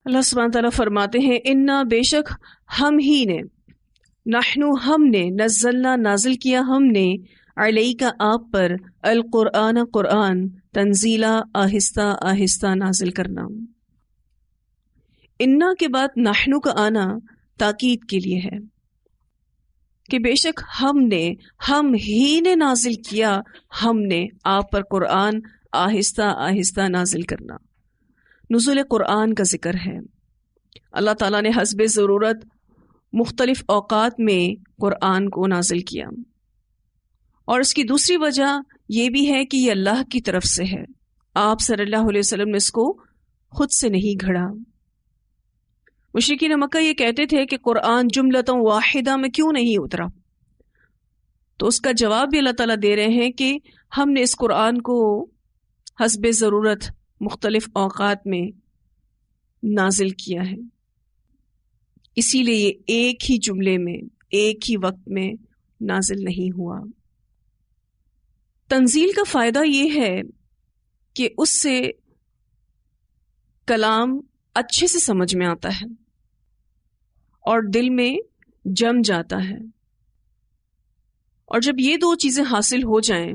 اللہ سبحانہ تعالیٰ فرماتے ہیں انا بے شک ہم ہی نے نحنو ہم نے نزلنا نازل کیا ہم نے علیک آپ پر القرآن قرآن تنزیلا آہستہ آہستہ نازل کرنا. انا کے بعد نحنو کا آنا تاکید کے لیے ہے کہ بے شک ہم ہی نے نازل کیا ہم نے آپ پر قرآن آہستہ آہستہ نازل کرنا. نزول قرآن کا ذکر ہے. اللہ تعالیٰ نے حسب ضرورت مختلف اوقات میں قرآن کو نازل کیا، اور اس کی دوسری وجہ یہ بھی ہے کہ یہ اللہ کی طرف سے ہے. آپ صلی اللہ علیہ وسلم نے اس کو خود سے نہیں گھڑا. مشرکین مکہ یہ کہتے تھے کہ قرآن جملۃ واحدہ میں کیوں نہیں اترا، تو اس کا جواب بھی اللہ تعالیٰ دے رہے ہیں کہ ہم نے اس قرآن کو حسب ضرورت مختلف اوقات میں نازل کیا ہے، اسی لیے یہ ایک ہی جملے میں ایک ہی وقت میں نازل نہیں ہوا. تنزیل کا فائدہ یہ ہے کہ اس سے کلام اچھے سے سمجھ میں آتا ہے اور دل میں جم جاتا ہے، اور جب یہ دو چیزیں حاصل ہو جائیں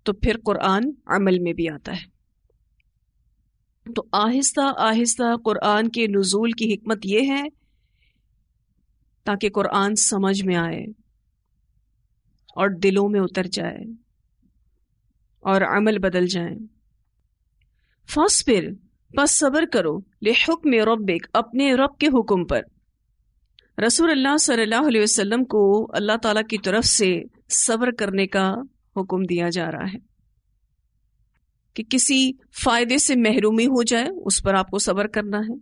تو پھر قرآن عمل میں بھی آتا ہے. تو آہستہ آہستہ قرآن کے نزول کی حکمت یہ ہے تاکہ قرآن سمجھ میں آئے اور دلوں میں اتر جائے اور عمل بدل جائیں. فاصبر پس صبر کرو لحکم ربک اپنے رب کے حکم پر. رسول اللہ صلی اللہ علیہ وسلم کو اللہ تعالیٰ کی طرف سے صبر کرنے کا حکم دیا جا رہا ہے کہ کسی فائدے سے محرومی ہو جائے اس پر آپ کو صبر کرنا ہے،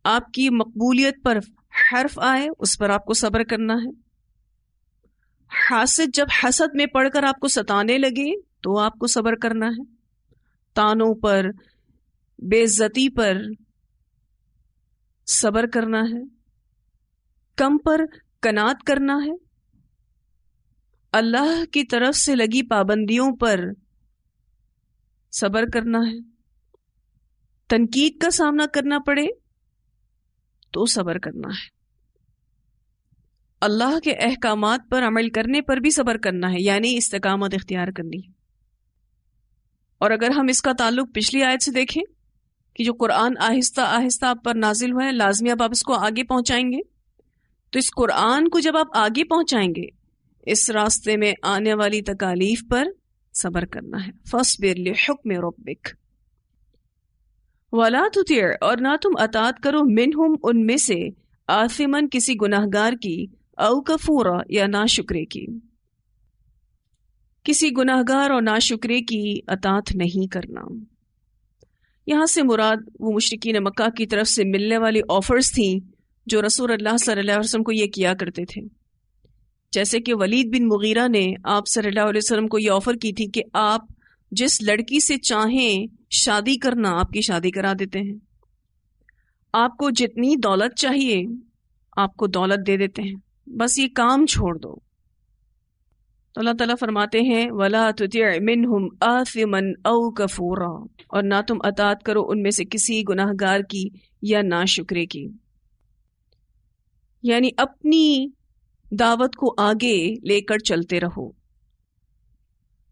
آپ کی مقبولیت پر حرف آئے اس پر آپ کو صبر کرنا ہے، حاسد جب حسد میں پڑھ کر آپ کو ستانے لگے تو آپ کو صبر کرنا ہے، تانوں پر بے عزتی پر صبر کرنا ہے، کم پر قناعت کرنا ہے، اللہ کی طرف سے لگی پابندیوں پر صبر کرنا ہے، تنقید کا سامنا کرنا پڑے تو صبر کرنا ہے، اللہ کے احکامات پر عمل کرنے پر بھی صبر کرنا ہے، یعنی استقامت اختیار کرنی ہے. اور اگر ہم اس کا تعلق پچھلی آیت سے دیکھیں کہ جو قرآن آہستہ آہستہ آپ پر نازل ہوا ہے، لازمی اب آپ اس کو آگے پہنچائیں گے، تو اس قرآن کو جب آپ آگے پہنچائیں گے اس راستے میں آنے والی تکالیف پر صبر کرنا ہے. فاصبر لحکم ربک ولا تطع اور نہ تم اطاعت کرو منہم ان میں سے آثمن کسی گناہگار کی او کفورا یا ناشکرے کی. کسی گناہگار اور ناشکرے کی اطاعت نہیں کرنا. یہاں سے مراد وہ مشرکین مکہ کی طرف سے ملنے والی آفرز تھیں جو رسول اللہ صلی اللہ علیہ وسلم کو یہ کیا کرتے تھے. جیسے کہ ولید بن مغیرہ نے آپ صلی اللہ علیہ وسلم کو یہ آفر کی تھی کہ آپ جس لڑکی سے چاہیں شادی کرنا آپ کی شادی کرا دیتے ہیں، آپ کو جتنی دولت چاہیے آپ کو دولت دے دیتے ہیں، بس یہ کام چھوڑ دو. تو اللہ تعالیٰ فرماتے ہیں وَلَا تُطِعْ مِنْهُمْ آثِمًا أَوْ كَفُورًا اور نہ تم اطاعت کرو ان میں سے کسی گناہگار کی یا ناشکرے کی. یعنی اپنی دعوت کو آگے لے کر چلتے رہو.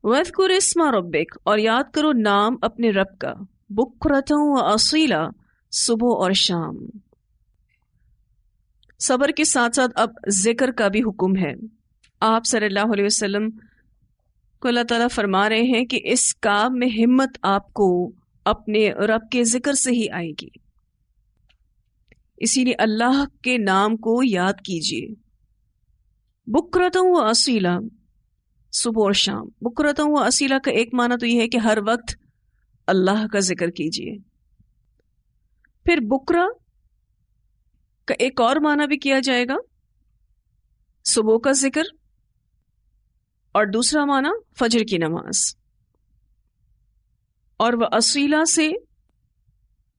وَاذْكُرِ اسْمَ رَبِّكَ اور یاد کرو نام اپنے رب کا، بُكْرَةً وَأَصِيلًا صبح اور شام. صبر کے ساتھ ساتھ اب ذکر کا بھی حکم ہے. آپ صلی اللہ علیہ وسلم کو اللہ تعالیٰ فرما رہے ہیں کہ اس کام میں ہمت آپ کو اپنے رب کے ذکر سے ہی آئے گی، اسی لیے اللہ کے نام کو یاد کیجیے. بکرۃ و اصیلا صبح اور شام. بکرۃ و اصیلا کا ایک معنی تو یہ ہے کہ ہر وقت اللہ کا ذکر کیجیے. پھر بکرا کا ایک اور معنی بھی کیا جائے گا صبح کا ذکر، اور دوسرا معنی فجر کی نماز، اور وہ اصیلا سے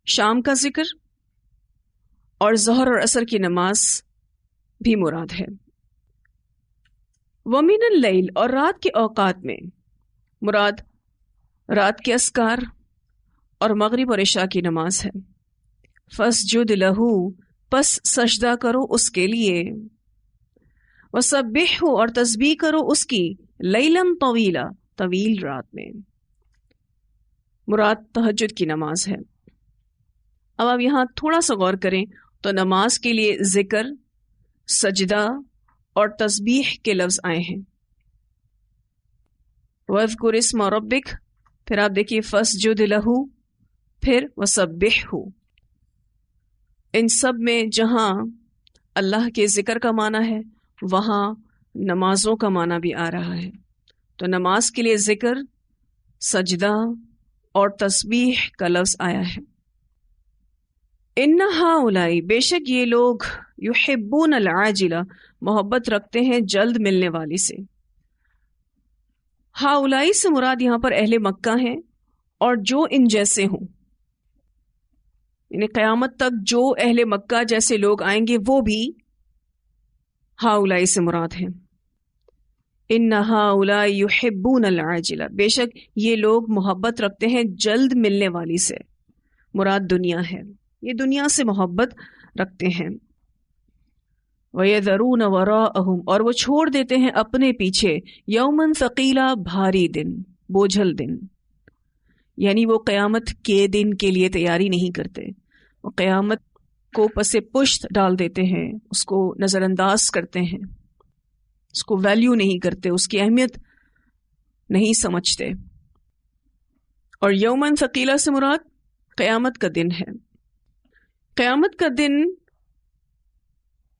شام کا ذکر اور ظہر اور عصر کی نماز بھی مراد ہے. وَمِنَ اللَّيْلِ اور رات کے اوقات میں مراد رات کے اذکار اور مغرب اور عشاء کی نماز ہے۔ فاسجد لہو، پس سجدہ کرو اس کے لیے، وسبحہ، اور تسبیح کرو اس کی، لیلاً طویلا، طویل رات میں۔ مراد تہجد کی نماز ہے۔ اب آپ یہاں تھوڑا سا غور کریں تو نماز کے لیے ذکر، سجدہ اور تسبیح کے لفظ آئے ہیں۔ وَاذْكُرِ اسْمَ رَبِّكَ، پھر آپ دیکھیے فَاسْجُدْ لَهُ، پھر وَسَبِّحْهُ۔ ان سب میں جہاں اللہ کے ذکر کا معنی ہے وہاں نمازوں کا معنی بھی آ رہا ہے۔ تو نماز کے لیے ذکر، سجدہ اور تسبیح کا لفظ آیا ہے۔ اِنَّ ہَؤُلَاءِ، بے شک یہ لوگ، یحبون العاجلہ، محبت رکھتے ہیں جلد ملنے والی سے۔ ہاؤلائی سے مراد یہاں پر اہل مکہ ہیں اور جو ان جیسے ہوں، یعنی قیامت تک جو اہل مکہ جیسے لوگ آئیں گے وہ بھی ہاؤلائی سے مراد ہیں۔ ان ہاؤلاء یحبون العاجلہ، بے شک یہ لوگ محبت رکھتے ہیں جلد ملنے والی سے، مراد دنیا ہے، یہ دنیا سے محبت رکھتے ہیں۔ وَيَذَرُونَ وَرَاءَهُمْ، اور وہ چھوڑ دیتے ہیں اپنے پیچھے، یوماً ثقیلا، بھاری دن، بوجھل دن، یعنی وہ قیامت کے دن کے لیے تیاری نہیں کرتے، وہ قیامت کو پس پشت ڈال دیتے ہیں، اس کو نظر انداز کرتے ہیں، اس کو ویلیو نہیں کرتے، اس کی اہمیت نہیں سمجھتے۔ اور یوماً ثقیلا سے مراد قیامت کا دن ہے۔ قیامت کا دن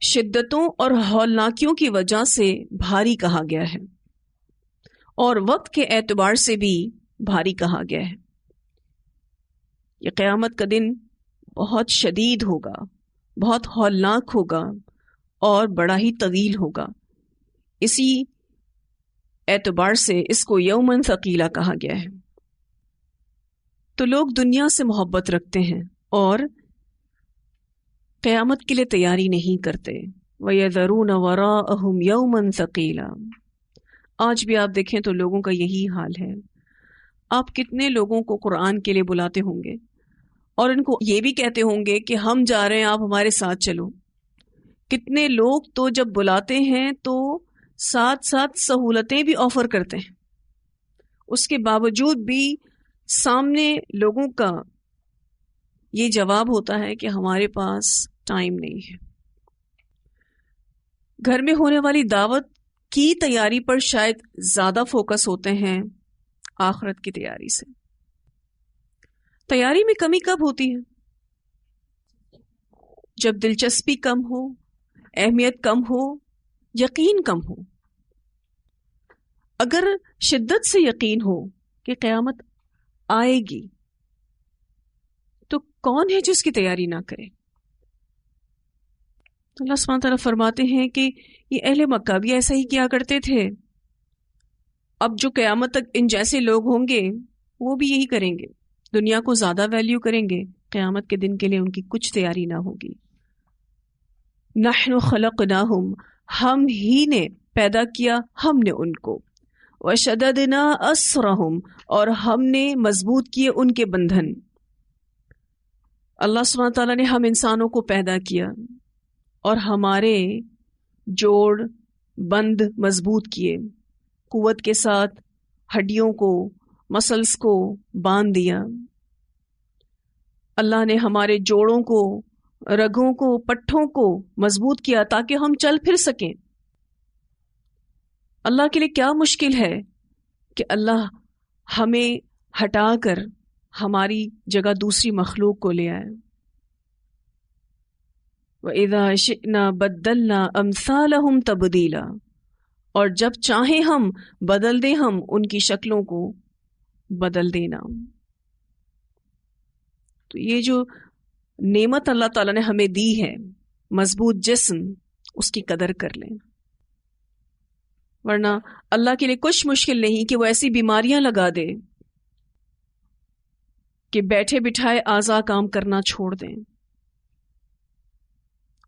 شدتوں اور ہولناکیوں کی وجہ سے بھاری کہا گیا ہے، اور وقت کے اعتبار سے بھی بھاری کہا گیا ہے۔ یہ قیامت کا دن بہت شدید ہوگا، بہت ہولناک ہوگا اور بڑا ہی طویل ہوگا، اسی اعتبار سے اس کو یوماً ثقیلا کہا گیا ہے۔ تو لوگ دنیا سے محبت رکھتے ہیں اور قیامت کے لیے تیاری نہیں کرتے۔ وَيَذَرُونَ وَرَاءَهُمْ يَوْمًا ثَقِيلًا، آج بھی آپ دیکھیں تو لوگوں کا یہی حال ہے۔ آپ کتنے لوگوں کو قرآن کے لیے بلاتے ہوں گے اور ان کو یہ بھی کہتے ہوں گے کہ ہم جا رہے ہیں، آپ ہمارے ساتھ چلو۔ کتنے لوگ تو جب بلاتے ہیں تو ساتھ ساتھ سہولتیں بھی آفر کرتے ہیں، اس کے باوجود بھی سامنے لوگوں کا یہ جواب ہوتا ہے کہ ہمارے پاس ٹائم نہیں ہے۔ گھر میں ہونے والی دعوت کی تیاری پر شاید زیادہ فوکس ہوتے ہیں آخرت کی تیاری سے۔ تیاری میں کمی کب ہوتی ہے؟ جب دلچسپی کم ہو، اہمیت کم ہو، یقین کم ہو۔ اگر شدت سے یقین ہو کہ قیامت آئے گی تو کون ہے جو اس کی تیاری نہ کرے؟ تو اللہ سبحانہ تعالیٰ فرماتے ہیں کہ یہ اہل مکہ بھی ایسا ہی کیا کرتے تھے، اب جو قیامت تک ان جیسے لوگ ہوں گے وہ بھی یہی کریں گے، دنیا کو زیادہ ویلیو کریں گے، قیامت کے دن کے لیے ان کی کچھ تیاری نہ ہوگی۔ نحن خلقناہم، ہم ہی نے پیدا کیا ہم نے ان کو، وشددنا اسرہم، اور ہم نے مضبوط کیے ان کے بندھن۔ اللہ سبحانہ تعالیٰ نے ہم انسانوں کو پیدا کیا اور ہمارے جوڑ بند مضبوط کیے، قوت کے ساتھ ہڈیوں کو، مسلس کو باندھ دیا۔ اللہ نے ہمارے جوڑوں کو، رگوں کو، پٹھوں کو مضبوط کیا تاکہ ہم چل پھر سکیں۔ اللہ کے لیے کیا مشکل ہے کہ اللہ ہمیں ہٹا کر ہماری جگہ دوسری مخلوق کو لے آئے۔ وَإِذَا شِئْنَا بَدَّلْنَا أَمْثَالَهُمْ تَبْدِيلًا، اور جب چاہیں ہم بدل دیں ہم ان کی شکلوں کو بدل دینا۔ تو یہ جو نعمت اللہ تعالیٰ نے ہمیں دی ہے، مضبوط جسم، اس کی قدر کر لیں، ورنہ اللہ کے لیے کچھ مشکل نہیں کہ وہ ایسی بیماریاں لگا دے کہ بیٹھے بٹھائے اعضاء کام کرنا چھوڑ دیں۔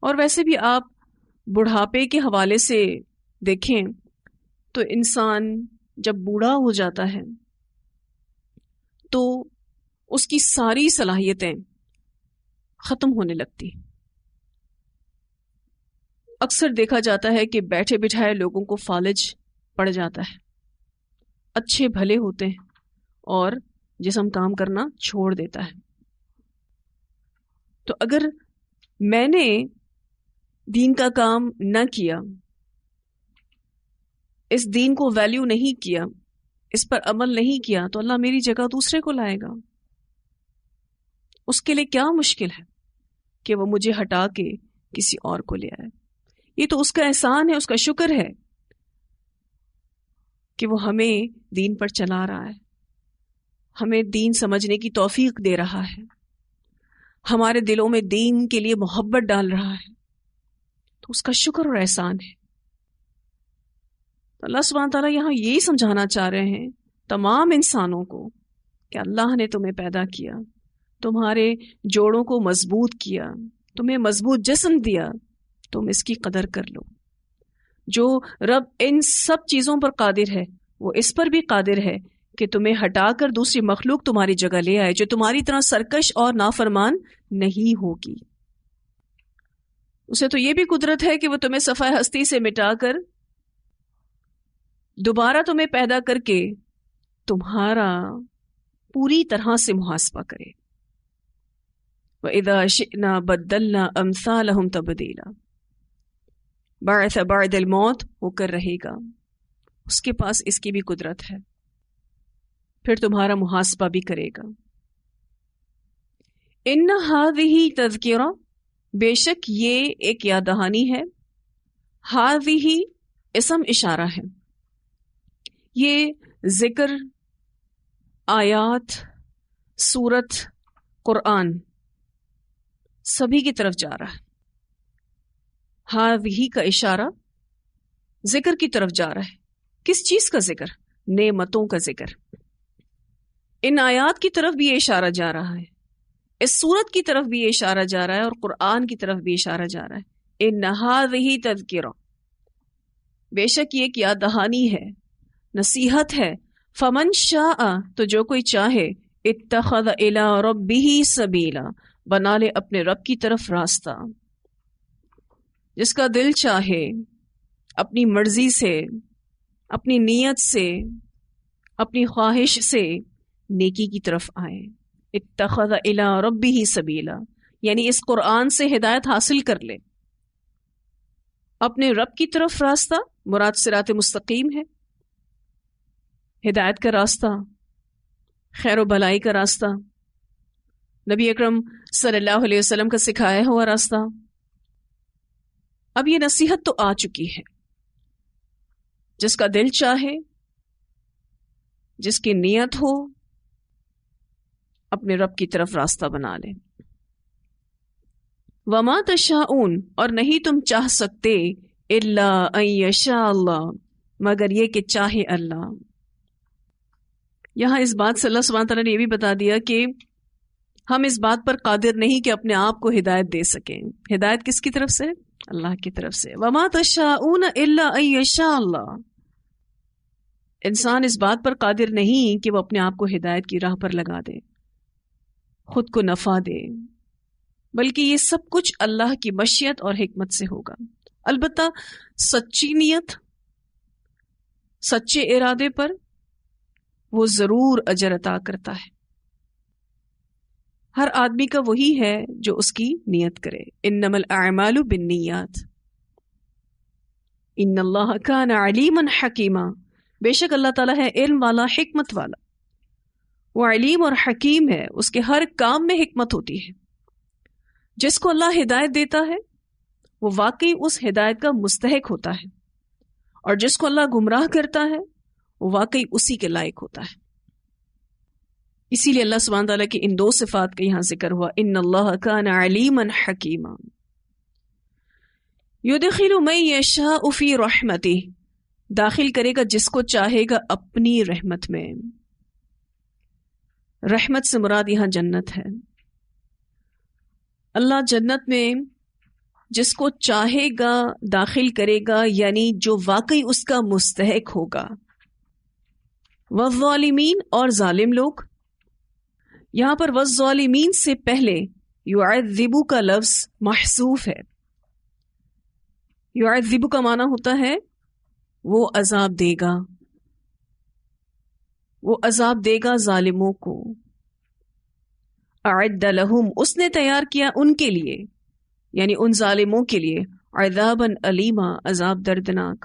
اور ویسے بھی آپ بڑھاپے کے حوالے سے دیکھیں تو انسان جب بوڑھا ہو جاتا ہے تو اس کی ساری صلاحیتیں ختم ہونے لگتی. اکثر دیکھا جاتا ہے کہ بیٹھے بٹھائے لوگوں کو فالج پڑ جاتا ہے، اچھے بھلے ہوتے ہیں اور جسم کام کرنا چھوڑ دیتا ہے. تو اگر میں نے دین کا کام نہ کیا، اس دین کو ویلیو نہیں کیا، اس پر عمل نہیں کیا، تو اللہ میری جگہ دوسرے کو لائے گا. اس کے لیے کیا مشکل ہے کہ وہ مجھے ہٹا کے کسی اور کو لے آئے. یہ تو اس کا احسان ہے، اس کا شکر ہے کہ وہ ہمیں دین پر چلا رہا ہے، ہمیں دین سمجھنے کی توفیق دے رہا ہے، ہمارے دلوں میں دین کے لیے محبت ڈال رہا ہے. تو اس کا شکر اور احسان ہے. اللہ سبحانہ تعالیٰ یہاں یہی سمجھانا چاہ رہے ہیں تمام انسانوں کو کہ اللہ نے تمہیں پیدا کیا، تمہارے جوڑوں کو مضبوط کیا، تمہیں مضبوط جسم دیا، تم اس کی قدر کر لو. جو رب ان سب چیزوں پر قادر ہے وہ اس پر بھی قادر ہے کہ تمہیں ہٹا کر دوسری مخلوق تمہاری جگہ لے آئے جو تمہاری طرح سرکش اور نافرمان نہیں ہوگی. اسے تو یہ بھی قدرت ہے کہ وہ تمہیں صفحہ ہستی سے مٹا کر دوبارہ تمہیں پیدا کر کے تمہارا پوری طرح سے محاسبہ کرے. وَإِذَا شِئْنَا بَدَّلْنَا أَمْثَالَهُمْ تَبْدِيلًا. بعث بعد الموت ہو کر رہے گا، اس کے پاس اس کی بھی قدرت ہے، پھر تمہارا محاسبہ بھی کرے گا. ان هذه تذکرہ، بے شک یہ ایک یاد دہانی ہے. هذه اسم اشارہ ہے، یہ ذکر، آیات، سورت، قرآن سبھی کی طرف جا رہا ہے. ہاذہ کا اشارہ ذکر کی طرف جا رہا ہے. کس چیز کا ذکر؟ نعمتوں کا ذکر. ان آیات کی طرف بھی یہ اشارہ جا رہا ہے، اس سورت کی طرف بھی یہ اشارہ جا رہا ہے، اور قرآن کی طرف بھی اشارہ جا رہا ہے. ان ہاذہ تذکرہ، بے شک یہ ایک یاد دہانی ہے، نصیحت ہے. فمن شاء، تو جو کوئی چاہے، اتخذ الی ربہ سبیلا، بنا لے اپنے رب کی طرف راستہ. جس کا دل چاہے اپنی مرضی سے، اپنی نیت سے، اپنی خواہش سے نیکی کی طرف آئے. اتخذ الی ربہ سبیلا، یعنی اس قرآن سے ہدایت حاصل کر لے. اپنے رب کی طرف راستہ مراد صراط مستقیم ہے، ہدایت کا راستہ، خیر و بھلائی کا راستہ، نبی اکرم صلی اللہ علیہ وسلم کا سکھایا ہوا راستہ. اب یہ نصیحت تو آ چکی ہے. جس کا دل چاہے، جس کی نیت ہو، اپنے رب کی طرف راستہ بنا لے. وما تشاءون، اور نہیں تم چاہ سکتے، الا ان یشاء اللہ، مگر یہ کہ چاہے اللہ. یہاں اس بات سے اللہ سبحانہ تعالیٰ نے یہ بھی بتا دیا کہ ہم اس بات پر قادر نہیں کہ اپنے آپ کو ہدایت دے سکیں. ہدایت کس کی طرف سے؟ اللہ کی طرف سے. وما تشاءون الا ان یشاء اللہ. انسان اس بات پر قادر نہیں کہ وہ اپنے آپ کو ہدایت کی راہ پر لگا دے، خود کو نفع دے، بلکہ یہ سب کچھ اللہ کی مشیت اور حکمت سے ہوگا. البتہ سچی نیت، سچے ارادے پر وہ ضرور اجر عطا کرتا ہے. ہر آدمی کا وہی ہے جو اس کی نیت کرے. انما الاعمال بالنیات، ان اللہ کان علیما حکیما، بے شک اللہ تعالیٰ ہے علم والا، حکمت والا. وہ علیم اور حکیم ہے، اس کے ہر کام میں حکمت ہوتی ہے. جس کو اللہ ہدایت دیتا ہے وہ واقعی اس ہدایت کا مستحق ہوتا ہے، اور جس کو اللہ گمراہ کرتا ہے وہ واقعی اسی کے لائق ہوتا ہے. اسی لیے اللہ سبحانہ تعالیٰ کی ان دو صفات کا یہاں ذکر ہوا، ان اللہ کان علیما حکیما. یدخل من یشاء فی رحمتہ، داخل کرے گا جس کو چاہے گا اپنی رحمت میں. رحمت سے مراد یہاں جنت ہے. اللہ جنت میں جس کو چاہے گا داخل کرے گا، یعنی جو واقعی اس کا مستحق ہوگا. والظالمین، اور ظالم لوگ، یہاں پر والظالمین سے پہلے یعذبو کا لفظ محذوف ہے. یعذبو کا معنی ہوتا ہے وہ عذاب دے گا، وہ عذاب دے گا ظالموں کو. اعد لہم، اس نے تیار کیا ان کے لیے، یعنی ان ظالموں کے لیے، عذابا علیما، عذاب دردناک.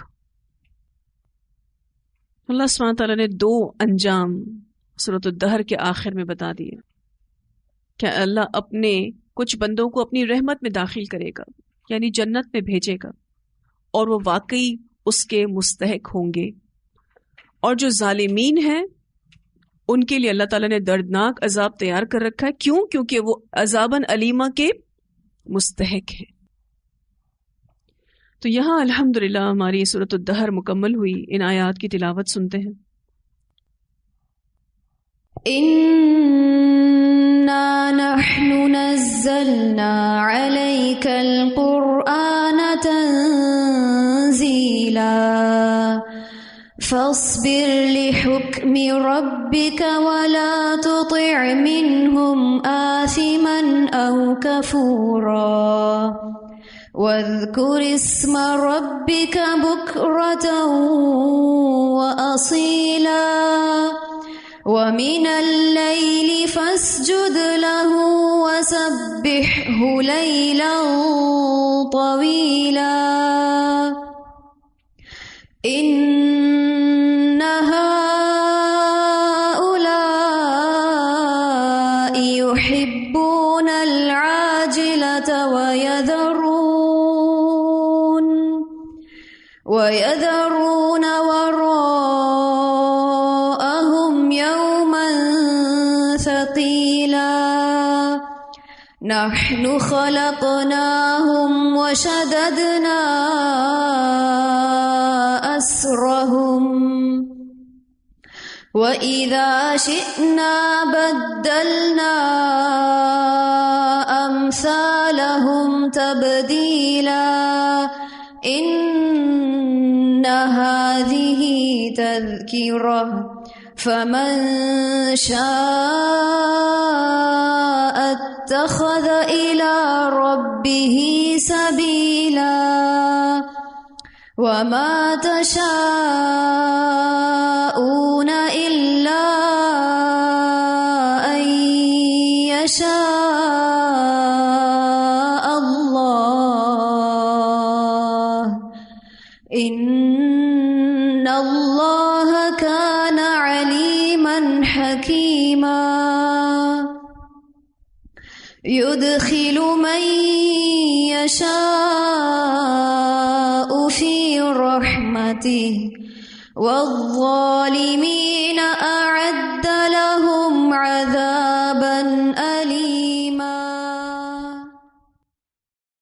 اللہ سبحانہ تعالیٰ نے 2 انجام سورۃ الدہر کے آخر میں بتا دیے کہ اللہ اپنے کچھ بندوں کو اپنی رحمت میں داخل کرے گا، یعنی جنت میں بھیجے گا، اور وہ واقعی اس کے مستحق ہوں گے. اور جو ظالمین ہیں ان کے لیے اللہ تعالیٰ نے دردناک عذاب تیار کر رکھا ہے. کیوں؟ کیونکہ وہ عذاباً علیمہ کے مستحق ہیں. تو یہاں الحمدللہ ہماری سورۃ الدہر مکمل ہوئی. ان آیات کی تلاوت سنتے ہیں. اِنَّا نَحْنُ نَزَّلْنَا عَلَيْكَ الْقُرْآنَ تَنزِيلًا فاصبر لحكم ربك ولا تطع منهم آثما أو كفورا واذكر اسم ربك بكرة وأصيلا ومن الليل فاسجد له وسبحه ليلا طويلا إن هؤلاء يحبون العاجلة ويذرون وراءهم يوما ثقيلا نحن خلقناهم وشددنا أسرهم وإذا شئنا بدلنا أمثالهم تبديلا إن هذه تذكرة فمن شاء اتخذ إلى ربه سبيلا وما تشاءون إلا أن يشاء الله إن الله كان عليما حكيما يدخل من يشاء في رحمته والظالمين